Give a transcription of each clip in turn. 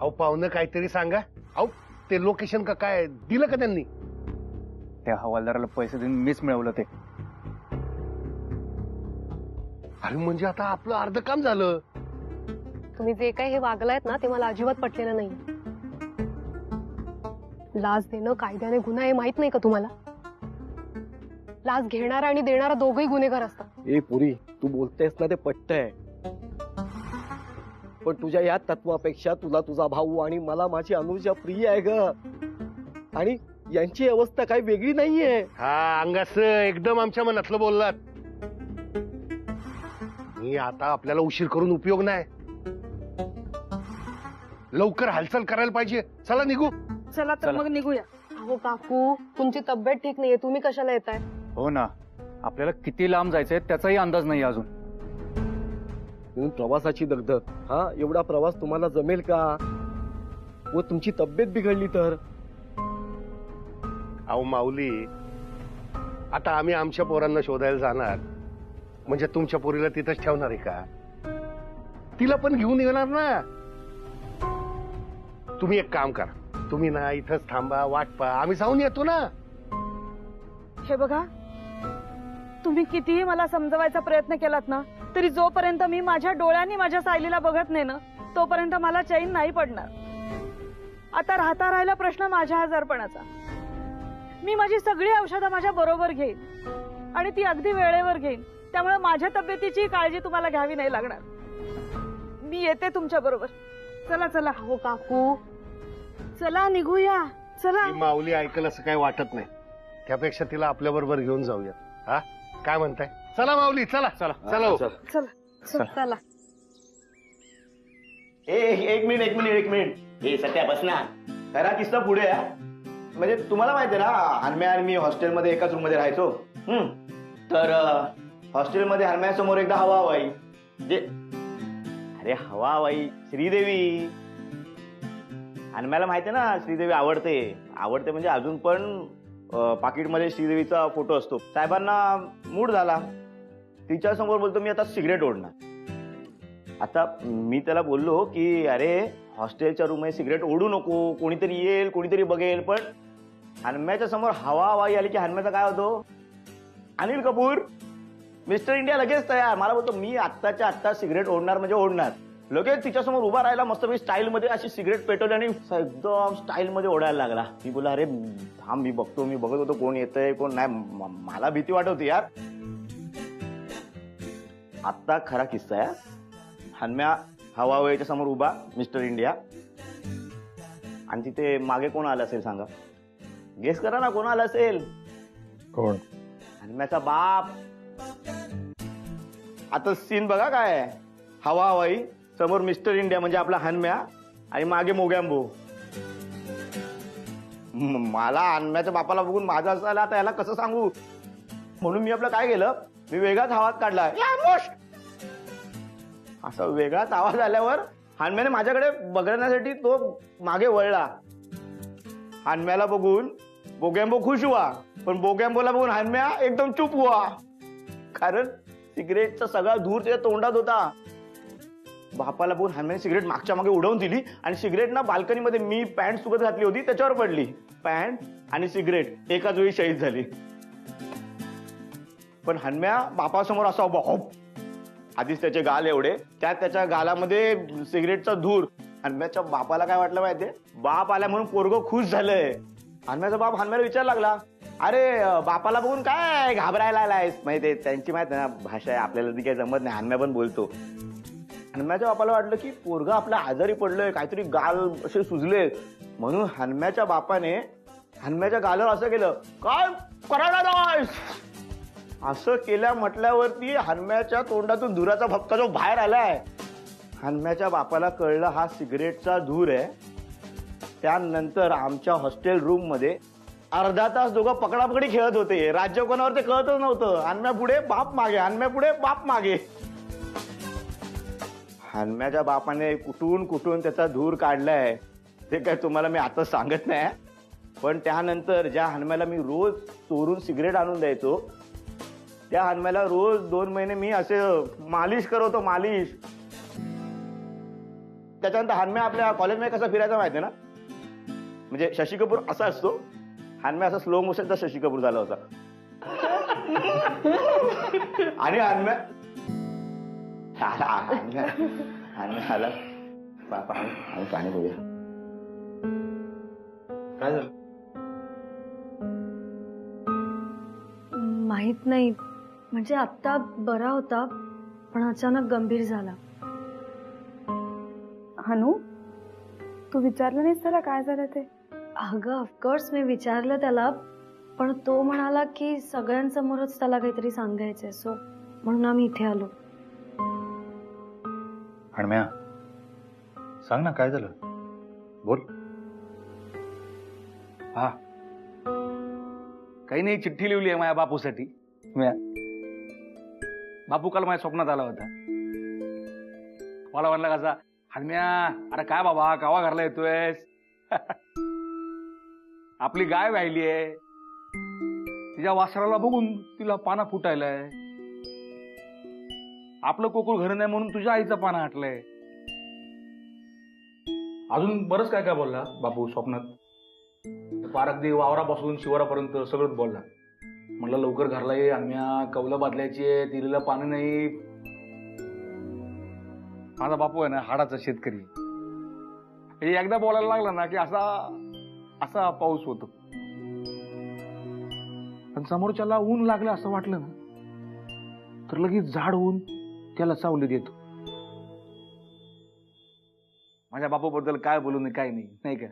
अहो पाहुणं काहीतरी सांगा. अहो ते लोकेशन का काय दिलं का त्यांनी? त्या हवालदाराला पैसे देऊन मीच मिळवलं ते. अरे म्हणजे आता आपलं अर्ध काम झालं. तुम्ही जे काही हे वागलायत ना ते मला अजिबात पटलेलं नाही. लाच देणं कायद्याने गुन्हा हे माहित नाही का तुम्हाला? लाच घेणारा आणि देणारा दोघही गुन्हेगार असतात. ए पुरी, तू बोलतेस ना ते पटतंय, पण तुझ्या या तत्वापेक्षा तुला तुझा भाऊ आणि मला माझी अनुजा प्रिय आहे ग. आणि यांची अवस्था काही वेगळी नाहीये. हा अंगास एकदम आमच्या मनातलं बोललात. मी आता आपल्याला उशीर करून उपयोग नाही. लवकर हालचाल करायला पाहिजे. चला निघू. चला तर मग निघूया. अहो काकू, तुमची तब्येत ठीक नाहीये, तुम्ही कशाला येताय? हो ना, आपल्याला किती लांब जायचंय त्याचाही अंदाज नाही अजून. म्हणून प्रवासाची दगदग. हा एवढा प्रवास तुम्हाला जमेल का? व तुमची तब्येत बिघडली तर? अहो माऊली, आता आम्ही आमच्या पोरांना शोधायला जाणार म्हणजे तुमच्या पोरीला तिथंच ठेवणार आहे का? तिला पण घेऊन येणार ना. तुम्ही एक काम करा, तुम्ही ना इथंच थांबा, वाट पहा, आम्ही जाऊन येतो ना. हे बघा, तुम्ही कितीही मला समजवायचा प्रयत्न केलात ना तरी जोपर्यंत मी माझ्या डोळ्यांनी माझ्या सायलीला बघत नाही ना तोपर्यंत मला चैन नाही पडणार. आता राहिला प्रश्न माझ्या आजारपणाचा. मी माझी सगळी औषधं माझ्या बरोबर घेईन आणि ती अगदी वेळेवर घेईन. त्यामुळे माझ्या तब्येतीची काळजी तुम्हाला घ्यावी नाही लागणार. मी येते तुमच्या बरोबर. चला चला. हो काकू, चला निघूया. चला. ही माऊली ऐकल असं काही वाटत नाही. त्यापेक्षा तिला आपल्या बरोबर घेऊन जाऊया. हा काय म्हणताय? चला माऊली, चला चला चला हो. चला चला. एक मिनिट हे सत्या बस ना. खरा किस्सा पुढे आहे. म्हणजे तुम्हाला माहिती आहे ना, हनम्या आणि मी हॉस्टेलमध्ये एकाच रूम मध्ये राहायचो. तर हॉस्टेलमध्ये हनम्यासमोर एकदा हवाबाई, जे अरे हवाबाई श्रीदेवी. हनम्याला माहिती आहे ना श्रीदेवी आवडते म्हणजे अजून पण पाकिटमध्ये श्रीदेवीचा फोटो असतो. साहेबांना मूड झाला, तिच्या समोर बोलतो मी आता सिगरेट ओढणार. आता मी त्याला बोललो की अरे हॉस्टेलच्या रूम मध्ये सिगरेट ओढू नको, कोणीतरी येईल कोणीतरी बघेल. पण हनम्याच्या समोर हवाबाई आली की हनम्याचा काय होतो, अनिल कपूर मिस्टर इंडिया लगेच तयार. मला बोलतो मी आत्ताच्या आत्ता सिगरेट ओढणार म्हणजे ओढणार. लगेच तिच्यासमोर उभा राहिला, मस्तपैकी स्टाईल मध्ये अशी सिगरेट पेटवली आणि एकदम स्टाईल मध्ये ओढायला लागला. मी बोला अरे थांब, मी बघत होतो कोण येतंय कोण नाही. मला भीती वाटत होती यार. आत्ता खरा किस्सा आहे. हनम्या हवाबाईच्या समोर उभा, मिस्टर इंडिया, आणि तिथे मागे कोण आलं असेल सांगा? गेस करा ना कोण आलं असेल. कोण? हनम्याचा बाप. आता सीन बघा काय, हवाबाई समोर मिस्टर इंडिया म्हणजे आपला हनम्या आणि मागे मोगॅम्बो. मला हनम्याच्या बापाला बघून माझा असायला आता याला कसं सांगू. म्हणून मी आपलं काय केलं, मी वेगळाच आवाज काढला. असा वेगळाच आवाज आल्यावर हनम्याने माझ्याकडे बघण्यासाठी तो मागे वळला. हनम्याला बघून बोगॅम्बो खुश हुआ, पण बोगॅम्बोला बघून हनम्या एकदम चुप हुआ. कारण सिगरेटचा सगळा धूर त्याच्या तोंडात होता. बापाला बघून हनम्याने सिगरेट मागच्या मागे उडवून दिली आणि सिगरेट ना बाल्कनीमध्ये मी पॅन्ट सुकत घातली होती त्याच्यावर पडली. पॅन्ट आणि सिगरेट एकाच वेळी शहीद झाली. पण हनम्या बापासमोर असा उभा. आधीच त्याचे गाल एवढे, त्यात त्याच्या गालामध्ये सिगरेटचा धूर. हनम्याच्या बापाला काय वाटलं माहितीये, बाप आल्या म्हणून पोरगं खुश झालंय. हनम्याचा बाप हनम्याला विचारायला लागला, अरे बापाला बघून काय घाबरायला आलायस? माहिती त्यांची माहिती ना भाषा आहे, आपल्याला ती काही जमत नाही. हनम्या पण बोलतो. हनम्याच्या बापाला वाटलं की पोरगा आपल्या आजारी पडलोय, काहीतरी गाल असे सुजले. म्हणून हनम्याच्या बापाने हनम्याच्या गालावर असं केलं, काय करायला नाहीस असं केल्या म्हटल्यावरती हनम्याच्या तोंडातून धुराचा भपका जो बाहेर आलाय. हनम्याच्या बापाला कळलं हा सिगरेटचा धूर आहे. त्यानंतर आमच्या हॉस्टेल रूम मध्ये अर्धा तास दोघं पकडापकडी खेळत होते. राज्य कोणावर ते कळतच नव्हतं. हनम्या पुढे बाप मागे, हनम्या पुढे बाप मागे. हनम्याच्या बापाने कुठून कुठून त्याचा धूर काढलाय ते काय तुम्हाला मी आता सांगत नाही. पण त्यानंतर ज्या हनम्याला मी रोज चोरून सिगरेट आणून द्यायचो त्या हनम्याला रोज 2 महिने मी असे मालिश करवतो, मालिश. त्याच्यानंतर हानम्या आपल्या कॉलेजमध्ये कसा फिरायचा माहिती आहे ना, म्हणजे शशी कपूर असा असतो, हानम्या असा स्लो मोशनचा शशी कपूर झाला होता. आणि हानम्या आला पाणी बघूया काय झालं. माहित नाही, म्हणजे आत्ता बरा होता पण अचानक गंभीर झाला. हनू, तू विचारलं नाहीस त्याला काय झालं ते? अगं ऑफकोर्स मी विचारलं त्याला, पण तो म्हणाला की सगळ्यांसमोरच त्याला काहीतरी सांगायचंय, सो म्हणून आम्ही इथे आलो. हणम्या, सांग ना काय झालं, बोल. हा, काही नाही, चिठ्ठी लिहिली आहे माझ्या बापूसाठी. बापू काल माझ्या स्वप्नात आला होता. मला म्हणला कसा, हणम्या अरे काय बाबा गावा घरला येतोय, आपली गाय वाहिली आहे, तिच्या वासराला बघून तिला पाना फुटायलाय, आपलं कोकुळ घर नाही म्हणून तुझ्या आईचा पाना हटलाय. अजून बरंच काय काय बोलला बापू स्वप्नात. पारकदी वावरापासून शिवारापर्यंत सगळंच बोलला. म्हणलं लवकर घरला ये, आम्ही कौलं बादल्याची आहे, दिलेलं पाणी नाही. माझा बापू आहे ना हाडाचा शेतकरी. एकदा बोलायला लागला ना की असा असा पाऊस होतो. पण समोरच्याला ऊन लागलं असं वाटलं ना तर लगेच झाड ऊन त्याला सावली देतो. माझ्या बापूबद्दल काय बोलू नये काय नाही, नाही का.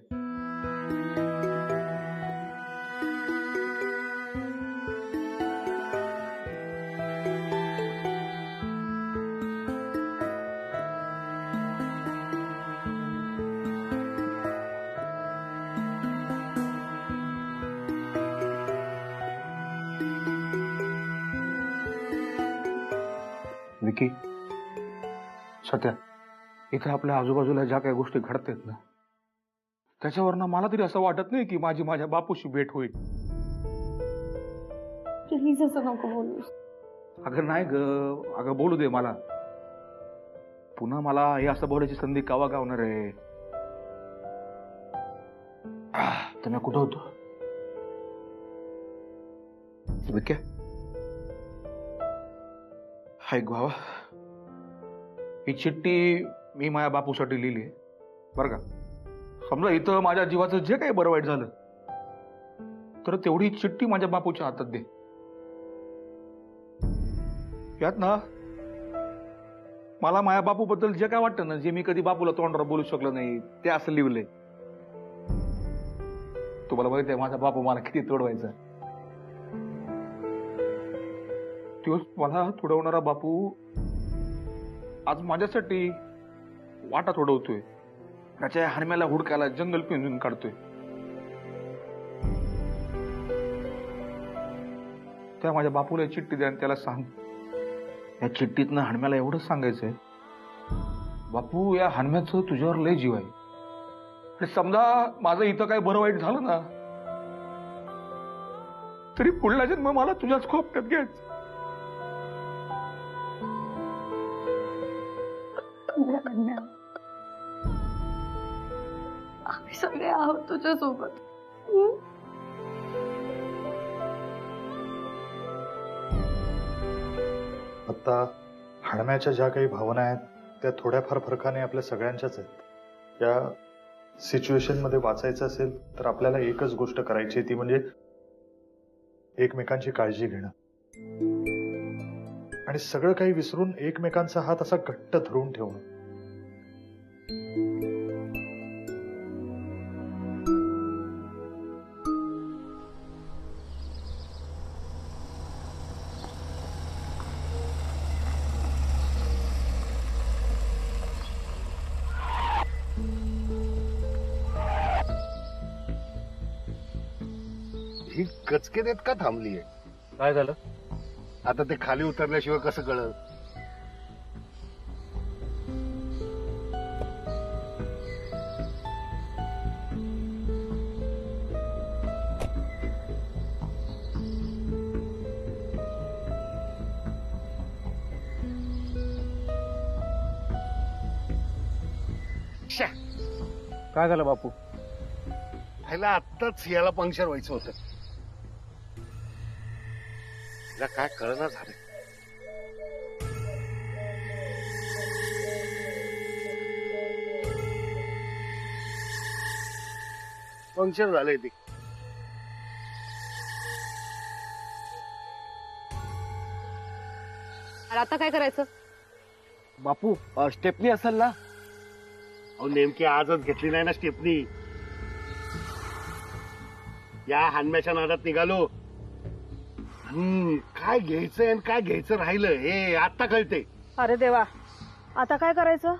विकी, सत्या, इथे आपल्या आजूबाजूला ज्या काही गोष्टी घडतात ना त्याच्यावरनं मला तरी असं वाटत नाही की माझ्या बापूशी भेट होईल. प्लीज असं नको बोलू. अगं नाही ग, अगं बोलू दे मला. पुन्हा मला हे असं बोलायची संधी कावा गावणार आहे. तर मी कुठं होतो विक्या? हाय भावा, ही चिठ्ठी मी माझ्या बापूसाठी लिहिली आहे बरं का. समजा इथं माझ्या जीवाचं जे काही बरं वाईट झालं तर तेवढी चिठ्ठी माझ्या बापूच्या हातात दे. यात ना मला माझ्या बापूबद्दल जे काय वाटतं ना, जे मी कधी बापूला तोंडावर बोलू शकलो नाही ते असं लिहिलंय. तुम्हाला माहिती आहे माझा बापू मला किती तोडवायचा. तोच मला तोडवणारा बापू आज माझ्यासाठी वाटा तोडवतोय. त्याच्या हरम्याला हुडकायला जंगल पिंजून काढतोय. त्या माझ्या बापूला चिठ्ठी द्या आणि त्याला सांग, या चिठ्ठीतनं हणम्याला एवढंच सांगायचंय, बापू या हणम्याचं तुझ्यावर लय जीव आहे. आणि समजा माझं इथं काय बरं वाईट झालं ना तरी पुढला जन्म मला तुझ्याच खोपट्यात घ्यायचं. आम्ही सगळे आहोत तुझ्या सोबत. आता हणम्याच्या ज्या काही भावना आहेत त्या थोड्याफार फरकाने आपल्या सगळ्यांच्याच आहेत. या सिच्युएशन मध्ये वाचायचं असेल तर आपल्याला एकच गोष्ट करायची, ती म्हणजे एकमेकांची काळजी घेणं आणि सगळं काही विसरून एकमेकांचा हात असा घट्ट धरून ठेवणं. ही गचके देत का थांबलीये? काय झालं? आता ते खाली उतरल्याशिवाय कसं कळलं? काय झालं बापू? ह्याला आत्ताच याला पंक्चर व्हायचं होतं. हिला काय कळना झालं. पंक्चर झालंय ते. आता काय करायचं? बापू स्टेपनी असेल ना? अहो नेमकी आजच घेतली नाही ना स्टेपनी. या हानम्याच्या नादात निघालो. काय घ्यायचंय आणि काय घ्यायचं राहिलं हे आता कळते. अरे देवा, आता काय करायचं?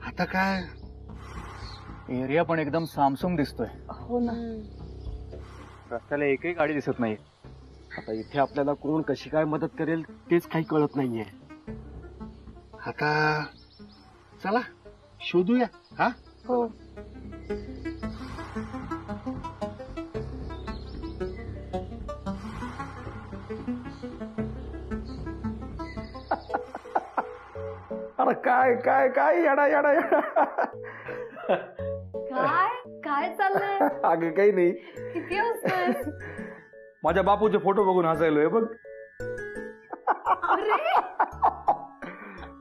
आता काय एरिया पण एकदम सामसूम दिसतोय. हो ना. रस्त्याला एकही गाडी दिसत नाही. आता इथे आपल्याला कोण कशी काय मदत करेल तेच काही कळत नाहीये. आता चला शोधूया. हा हो. अरे काय काय काय येडा येडा येडा. काय काय चाललंय? अगं काही नाही, किती हसतोय? माझ्या बापूचे फोटो बघून हसायलोय बघ.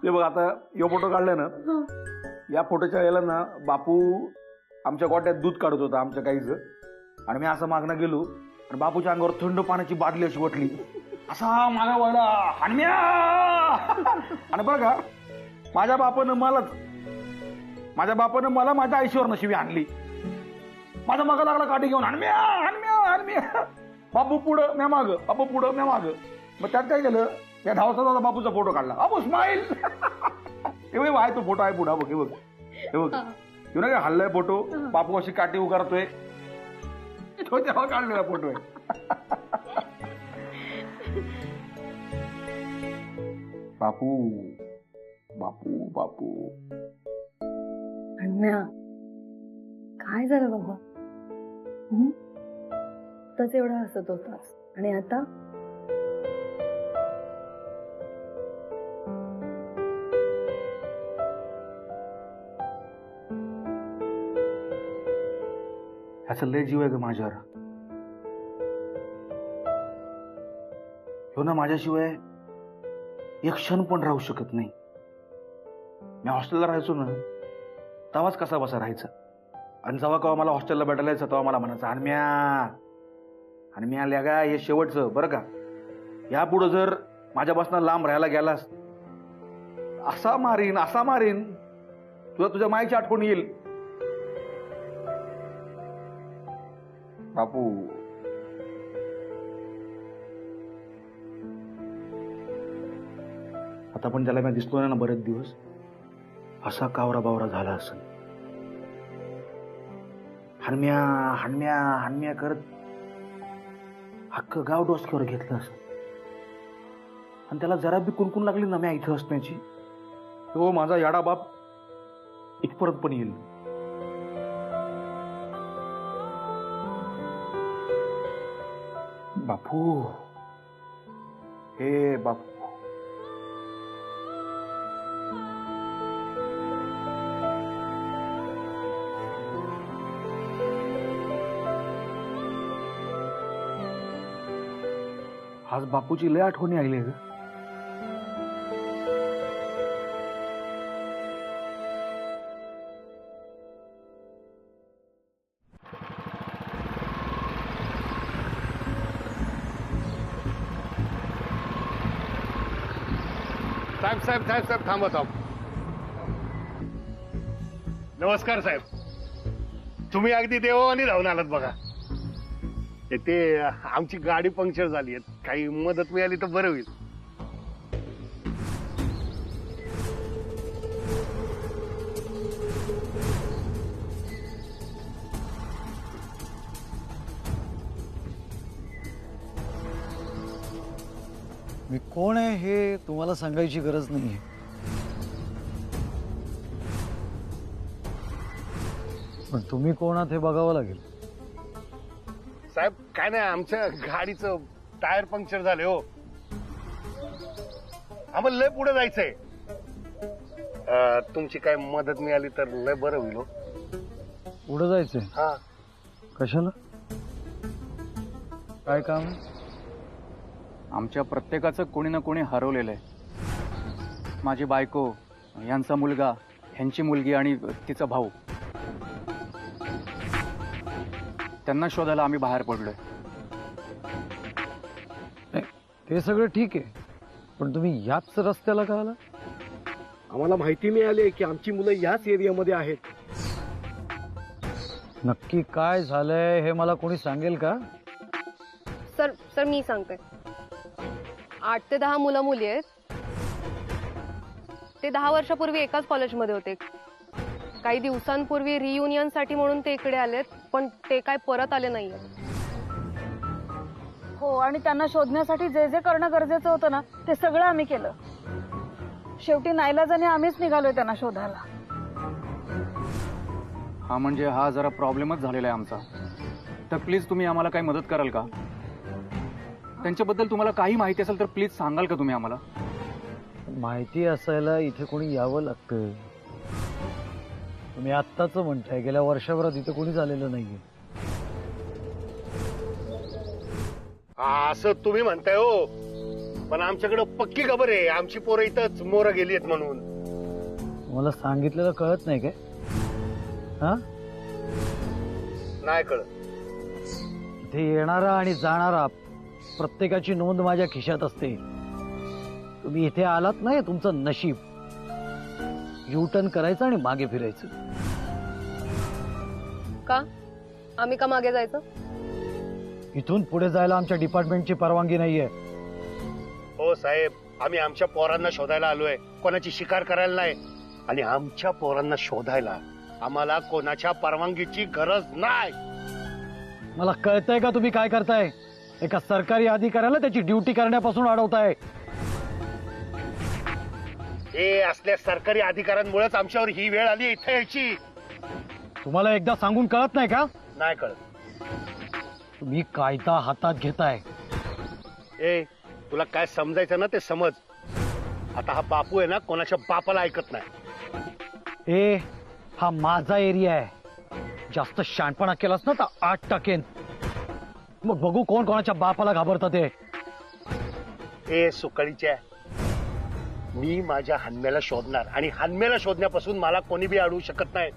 ते बघ आता यो फोटो काढलाय ना, या फोटोच्या वेळेला ना बापू आमच्या गोट्यात दूध काढत होता आमच्या गाईचं. आणि मी असं मागणं गेलो आणि बापूच्या अंगावर थंड पाण्याची बाटली अशी वाटली. असा मागा वळला हानम्या. आणि बरं का माझ्या बापानं मला माझ्या आईशीवर नशिबी आणली. माझ्या मागा लागला काठी घेऊन हानम्या हानम्या हानम्या. बापू पुढं म्या माग, बापू पुढं म्या माग. मग त्यात काय केलं, या धावता बापूचा फोटो काढला. अबो स्माईल. हे बघ आहे तो फोटो आहे पुढा बघ. हे बघ हे बघ येऊ ना काय हल्लाय फोटो. बापू अशी काठी उगारतोय तो तेव्हा काढलेला फोटो आहे. बापू बापू बापू. अन्म्या, काय झालं बाबा? तच एवढा हसत होतास आणि आता? ह्याचा लय जीव आहे ग माझ्यावर. ह्यो ना माझ्याशिवाय एक क्षण पण राहू शकत नाही. मी हॉस्टेलला राहायचो ना तेव्हाच कसा बसा राहायचा. आणि जेव्हा केव्हा मला हॉस्टेलला भेटायला यायचं तेव्हा मला म्हणायचं आणि मी आल्या का हे शेवटचं बरं का. यापुढं जर माझ्यापासून लांब राहायला गेलास असा मारीन तुझ्या मायची आठवण येईल. बापू आता पण त्याला मी दिसलो नाही ना बरेच दिवस, असा कावरा बावरा झाला असं. हानम्या हानम्या हानम्या करत अख्खं गाव डोसक्यावर घेतलं असं. आणि त्याला जरा बी कुणकुण लागली ना मी इथं असण्याची, तो माझा याडा बाप इथपर्यंत पण येईल. बापू हे बापू. आज बापूची लय आठवणी आली ग. साहेब थांबा. नमस्कार साहेब. तुम्ही अगदी देवानी धावून आलात बघा. ते आमची गाडी पंक्चर झाली आहे, काही मदत मिळाली तर बरं होईल. मी कोण आहे हे तुम्हाला सांगायची गरज नाहीये. पण तुम्ही कोण आहात हे बघावं लागेल. साहेब काय नाही, आमच्या गाडीचं टायर पंक्चर झाले हो. आम्हाला लय पुढे जायचंय. तुमची काय मदत मिळाली तर लय बरं होईल हो. पुढे जायचंय हा. कशाला? काय काम आहे? आमच्या प्रत्येकाचं कोणी ना कोणी हरवलेलं आहे. माझी बायको, यांचा मुलगा, ह्यांची मुलगी आणि तिचा भाऊ. त्यांना शोधायला आम्ही बाहेर पडलोय. नाही, ते सगळं ठीक आहे, पण तुम्ही याच रस्त्याला का आला? आम्हाला माहिती मिळाली की आमची मुलं याच एरियामध्ये आहेत. नक्की काय झालंय हे मला कोणी सांगेल का? सर मी सांगते. 8 ते 10 मुलं मुली आहेत. ते 10 वर्षापूर्वी एकाच कॉलेजमध्ये होते. काही दिवसांपूर्वी रियुनियनसाठी म्हणून ते इकडे आलेत, पण ते काय परत आले नाहीये. हो, आणि त्यांना शोधण्यासाठी जे जे करणं गरजेचं होतं ना ते सगळं आम्ही केलं. शेवटी नाईलाजाने आम्हीच निघालोय त्यांना शोधायला. हा म्हणजे हा जरा प्रॉब्लेमच झालेला आहे आमचा. तर प्लीज तुम्ही आम्हाला काही मदत कराल का? त्यांच्याबद्दल तुम्हाला काही माहिती असेल तर प्लीज सांगाल का तुम्ही आम्हाला? माहिती असायला इथे कोणी यावं लागतं. तुम्ही आत्ताच म्हणताय, गेल्या वर्षभरात इथे कोणी झालेलं नाहीये. असं तुम्ही म्हणताय हो, पण आमच्याकडे पक्की खबर आहे आमची पोरं इथंच मोरं गेली आहेत म्हणून. मला सांगितलेलं कळत नाही काय? हा, नाही कळत. इथे येणारा आणि जाणारा प्रत्येकाची नोंद माझ्या खिशात असते. तुम्ही इथे आलात नाही, तुमचं नशीब. युटर्न करायचं आणि मागे फिरायचं. का? आम्ही का मागे जायचं? इथून पुढे जायला आमच्या डिपार्टमेंटची परवानगी नाहीये. हो साहेब, आम्ही आमच्या पोरांना शोधायला आलोय, कोणाची शिकार करायला नाही. आणि आमच्या पोरांना शोधायला आम्हाला कोणाच्या परवानगीची गरज नाही. मला कळतंय का तुम्ही काय करताय? एका सरकारी अधिकाऱ्याला त्याची ड्युटी करण्यापासून अडवताय. हे असल्या सरकारी अधिकाऱ्यांमुळेच आमच्यावर ही वेळ आली इथे यायची. तुम्हाला एकदा सांगून कळत नाही का? नाही कळत. तुम्ही कायदा हातात घेताय. ए, तुला काय समजायचं ना ते समज. आता हा बापू आहे ना, कोणाच्या बापाला ऐकत नाही. ए, हा माझा एरिया आहे. जास्त शाणपणा केलास ना तर 8 टाकेन. मग बघू कोण कोणाच्या बापाला घाबरतं ते. ए सुकळीच्या, मी माझ्या हन्म्याला शोधणार आणि हन्म्याला शोधण्यापासून मला कोणी बी अडवू शकत नाही.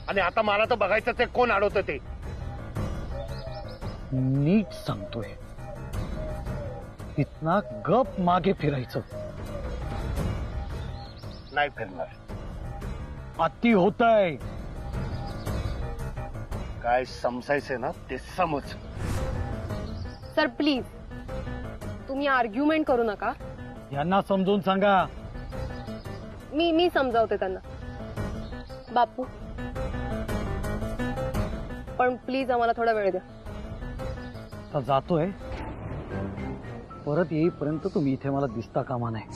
आणि आता मला तर बघायचंच आहे कोण अडवतं ते. नीट सांगतोय, इथना गप मागे फिरायचं नाही. फिरणार. अति होतंय. काय समजायचंय ना ते समज. सर प्लीज, तुम्ही आर्ग्युमेंट करू नका. यांना समजून सांगा. मी समजावते त्यांना. बापू, पण प्लीज आम्हाला थोडा वेळ द्या. आता जातोय. परत येईपर्यंत तुम्ही इथे मला दिसता कामा नाही.